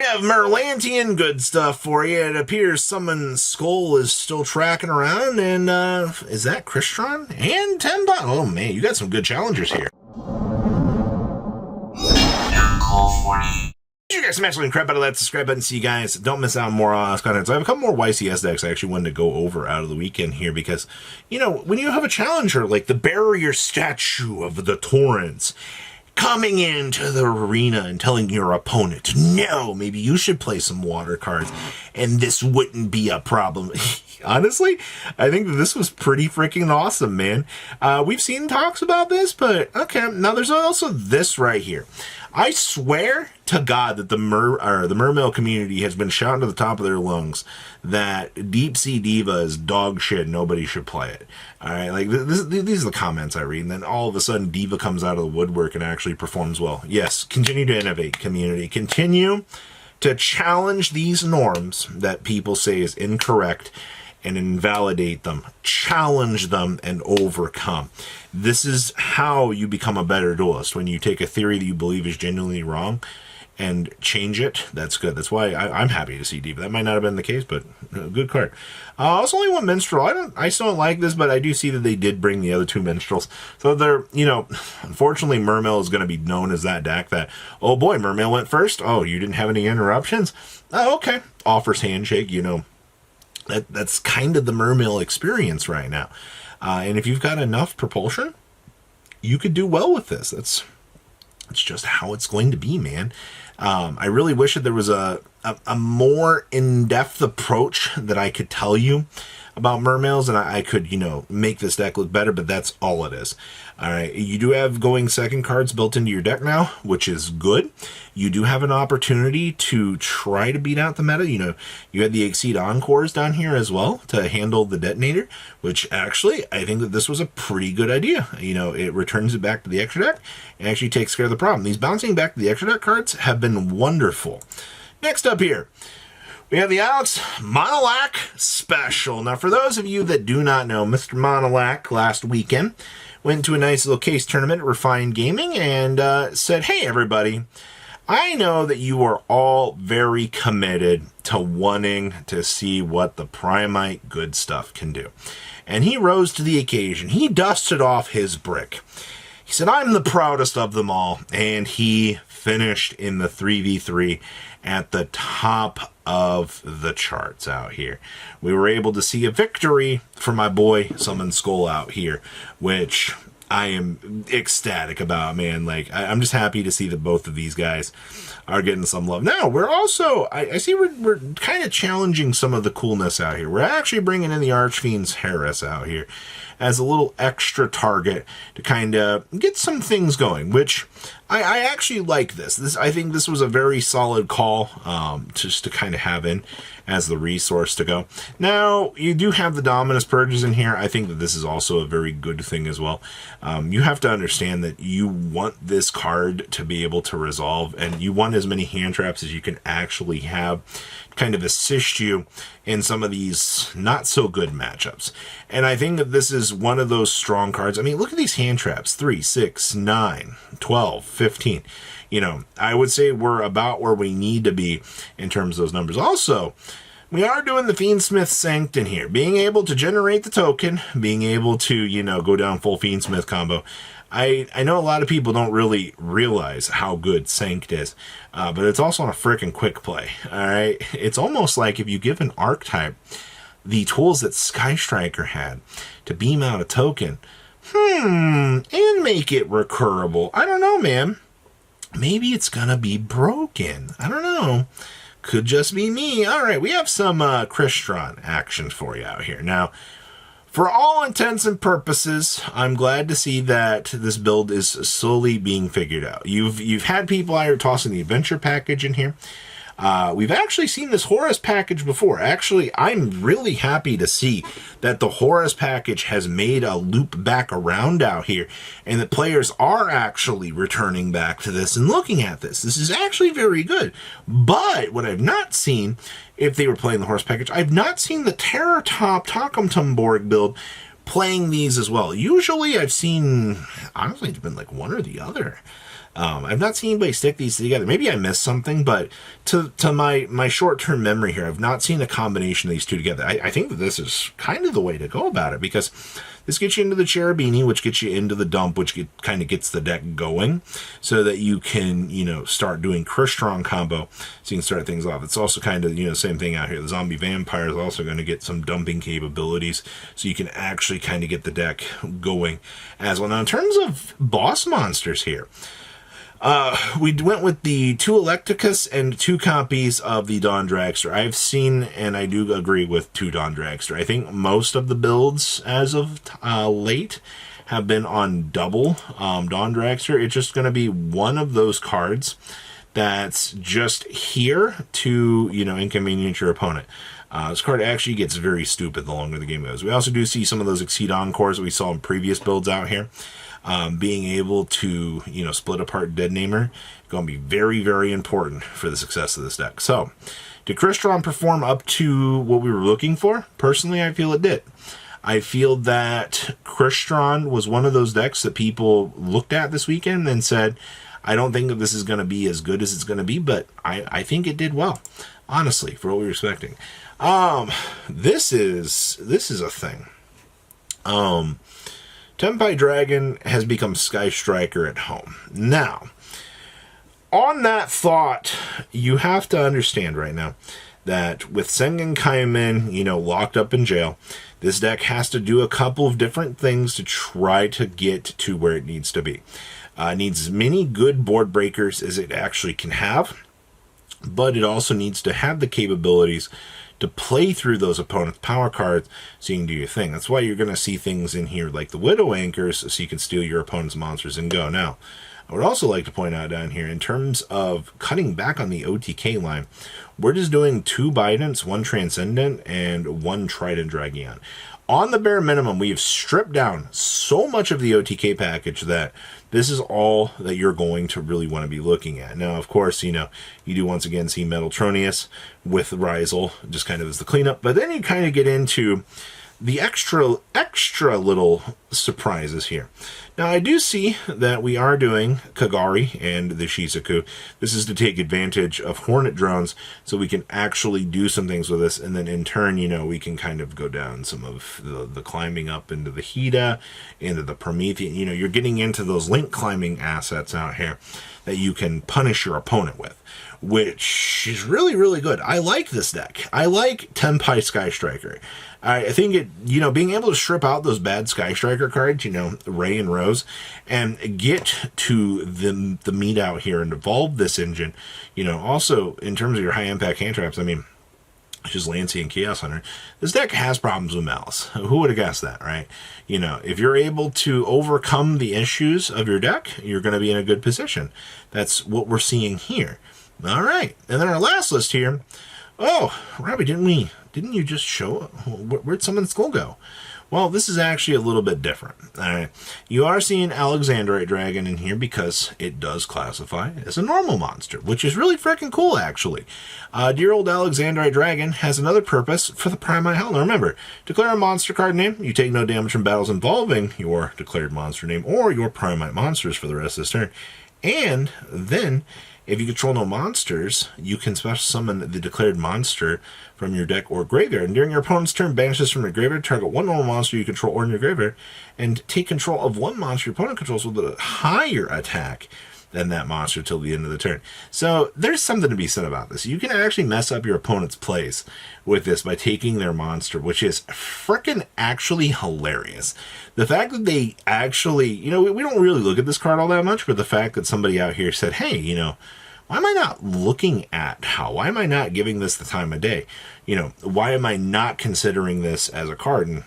We have Merlantian good stuff for you. It appears someone's skull is still tracking around, and is that Crystron and Tenpai? Oh man, you got some good challengers here. You guys smash the crap out of that subscribe button so you guys don't miss out on more content. So I have a couple more YCS decks I actually wanted to go over out of the weekend here because, you know, when you have a challenger like the barrier statue of the Torrents coming into the arena and telling your opponent, no, maybe you should play some water cards and this wouldn't be a problem. Honestly, I think that this was pretty freaking awesome, man. We've seen talks about this, but okay. Now there's also this right here. I swear to God that the Mermail community has been shouting to the top of their lungs that Deep Sea Diva is dog shit. Nobody should play it. All right, like these are the comments I read, and then all of a sudden Diva comes out of the woodwork and actually performs well. Yes, continue to innovate, community. Continue to challenge these norms that people say is incorrect and invalidate them, challenge them, and overcome. This is how you become a better duelist. When you take a theory that you believe is genuinely wrong and change it, that's good. That's why I'm happy to see Diva. That might not have been the case, but good card. Also only one minstrel. I still don't like this, but I do see that they did bring the other two minstrels. So they're, you know, unfortunately Mermail is going to be known as that deck that, oh boy, Mermail went first. Oh, you didn't have any interruptions? Oh, okay. Offers handshake, you know. That's kind of the Mermail experience right now. And if you've got enough propulsion, you could do well with this. It's just how it's going to be, man. I really wish that there was a more in-depth approach that I could tell you about Mermails, and I could, you know, make this deck look better, but that's all it is. All right, you do have going second cards built into your deck now, which is good. You do have an opportunity to try to beat out the meta. You know, you had the Exceed Encores down here as well to handle the detonator, which actually, I think that this was a pretty good idea. You know, it returns it back to the extra deck and actually takes care of the problem. These bouncing back to the extra deck cards have been wonderful. Next up here, we have the Alex Monolac Special. Now, for those of you that do not know, Mr. Monolac last weekend went to a nice little case tournament at Refined Gaming and said, hey, everybody, I know that you are all very committed to wanting to see what the Primite good stuff can do. And he rose to the occasion. He dusted off his brick. He said, I'm the proudest of them all. And he finished in the 3v3 at the top of the charts out here. We were able to see a victory for my boy Summon Skull out here, which I am ecstatic about, man. Like, I'm just happy to see that both of these guys are getting some love. Now, we're also, I see we're kind of challenging some of the coolness out here. We're actually bringing in the Archfiend's Harris out here as a little extra target to kind of get some things going, which I actually like this. I think this was a very solid call just to kind of have in as the resource to go. Now, you do have the Dominus Purges in here. I think that this is also a very good thing as well. You have to understand that you want this card to be able to resolve, and you want as many hand traps as you can actually have kind of assist you in some of these not so good matchups. And I think that this is one of those strong cards. I mean, look at these hand traps: 3, 6, 9, 12, 15. You know, I would say we're about where we need to be in terms of those numbers. Also, we are doing the Fiendsmith Sanct in here. Being able to generate the token, being able to, you know, go down full Fiendsmith combo. I know a lot of people don't really realize how good Sanct is, but it's also on a freaking quick play, all right? It's almost like if you give an archetype the tools that Sky Striker had to beam out a token, and make it recurable. I don't know, man. Maybe it's gonna be broken. I don't know. Could just be me. All right, we have some Crystron action for you out here. Now, for all intents and purposes, I'm glad to see that this build is slowly being figured out. You've had people out here tossing the adventure package in here. We've actually seen this Horus package before. Actually, I'm really happy to see that the Horus package has made a loop back around out here, and that players are actually returning back to this and looking at this. This is actually very good. But what I've not seen, if they were playing the Horus package, I've not seen the Terror Top Takumtumborg build playing these as well. Usually I've seen, honestly, it's been like one or the other. I've not seen anybody stick these together. Maybe I missed something, but to my short-term memory here, I've not seen a combination of these two together. I think that this is kind of the way to go about it, because this gets you into the Cherubini, which gets you into the dump, which kind of gets the deck going, so that you can, start doing Crystron combo, so you can start things off. It's also kind of, same thing out here. The Zombie Vampire is also going to get some dumping capabilities, so you can actually kind of get the deck going as well. Now, in terms of boss monsters here, we went with the 2 Electicus and 2 copies of the Dawn Dragster. I've seen, and I do agree with 2 Dawn Dragster. I think most of the builds as of late have been on double Dawn Dragster. It's just going to be one of those cards that's just here to, inconvenience your opponent. This card actually gets very stupid the longer the game goes. We also do see some of those Exceedon cores that we saw in previous builds out here. Being able to, split apart Deadnamer, going to be very, very important for the success of this deck. So, did Crystron perform up to what we were looking for? Personally, I feel it did. I feel that Crystron was one of those decks that people looked at this weekend and said, I don't think that this is going to be as good as it's going to be, but I think it did well, honestly, for what we were expecting. This is a thing. Tenpai Dragon has become Sky Striker at home. Now, on that thought, you have to understand right now that with Sengen Kaiman, locked up in jail, this deck has to do a couple of different things to try to get to where it needs to be. It needs as many good board breakers as it actually can have, but it also needs to have the capabilities to play through those opponent's power cards so you can do your thing. That's why you're going to see things in here like the Widow Anchors, so you can steal your opponent's monsters and go. Now, I would also like to point out down here, in terms of cutting back on the OTK line, we're just doing 2 Bidents, 1 Transcendent, and 1 Trident Dragion. On the bare minimum, we have stripped down so much of the OTK package that this is all that you're going to really want to be looking at. Now, of course, you do once again see Metaltronius with Rizel, just kind of as the cleanup. But then you kind of get into the extra little surprises here. Now, I do see that we are doing Kagari and the Shizuku. This is to take advantage of Hornet drones so we can actually do some things with this, and then in turn, we can kind of go down some of the climbing up into the Hida, into the Promethean. You're getting into those link climbing assets out here that you can punish your opponent with, which is really, really good. I like this deck. I like Tenpai Sky Striker. I think it, being able to strip out those bad Sky Striker cards, Ray and Rose, and get to the Mead out here and evolve this engine, also in terms of your high impact hand traps, just Lancey and Chaos Hunter, this deck has problems with Malice. Who would have guessed that, right? If you're able to overcome the issues of your deck, you're going to be in a good position. That's what we're seeing here. All right. And then our last list here. Oh, Robbie, didn't you just show, where'd someone's skull go? Well, this is actually a little bit different. All right. You are seeing Alexandrite Dragon in here because it does classify as a normal monster, which is really freaking cool, actually. Dear old Alexandrite Dragon has another purpose for the Primite Hell. Now remember, declare a monster card name. You take no damage from battles involving your declared monster name or your Primite monsters for the rest of this turn. And then, if you control no monsters, you can special summon the declared monster from your deck or graveyard. And during your opponent's turn, banish this from your graveyard, target 1 normal monster you control or in your graveyard, and take control of 1 monster your opponent controls with a higher attack than that monster till the end of the turn. So there's something to be said about this. You can actually mess up your opponent's plays with this by taking their monster, which is frickin' actually hilarious. The fact that they actually, we don't really look at this card all that much, but the fact that somebody out here said, hey, why am I not looking at how? Why am I not giving this the time of day? Why am I not considering this as a card? And,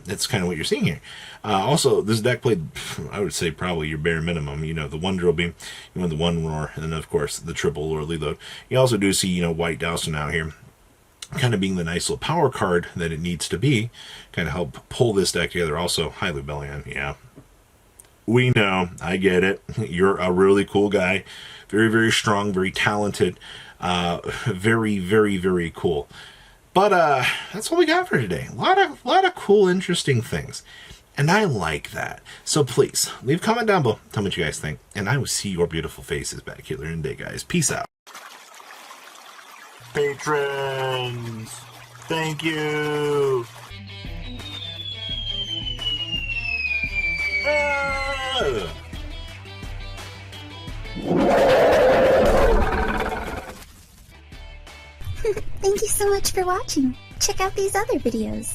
it's kind of what you're seeing here. Also, this deck played, I would say, probably your bare minimum. The 1 Drill Beam, the 1 Roar, and then, of course, the triple or lead load. You also do see, White Dowson out here kind of being the nice little power card that it needs to be. Kind of help pull this deck together. Also, hi, Lubellion, yeah. We know, I get it. You're a really cool guy. Very, very strong, very talented. Very, very, very cool. But that's what we got for today. A lot of cool, interesting things. And I like that. So please, leave a comment down below. Tell me what you guys think. And I will see your beautiful faces back here in a day, guys. Peace out. Patrons, thank you. Thank you so much for watching. Check out these other videos.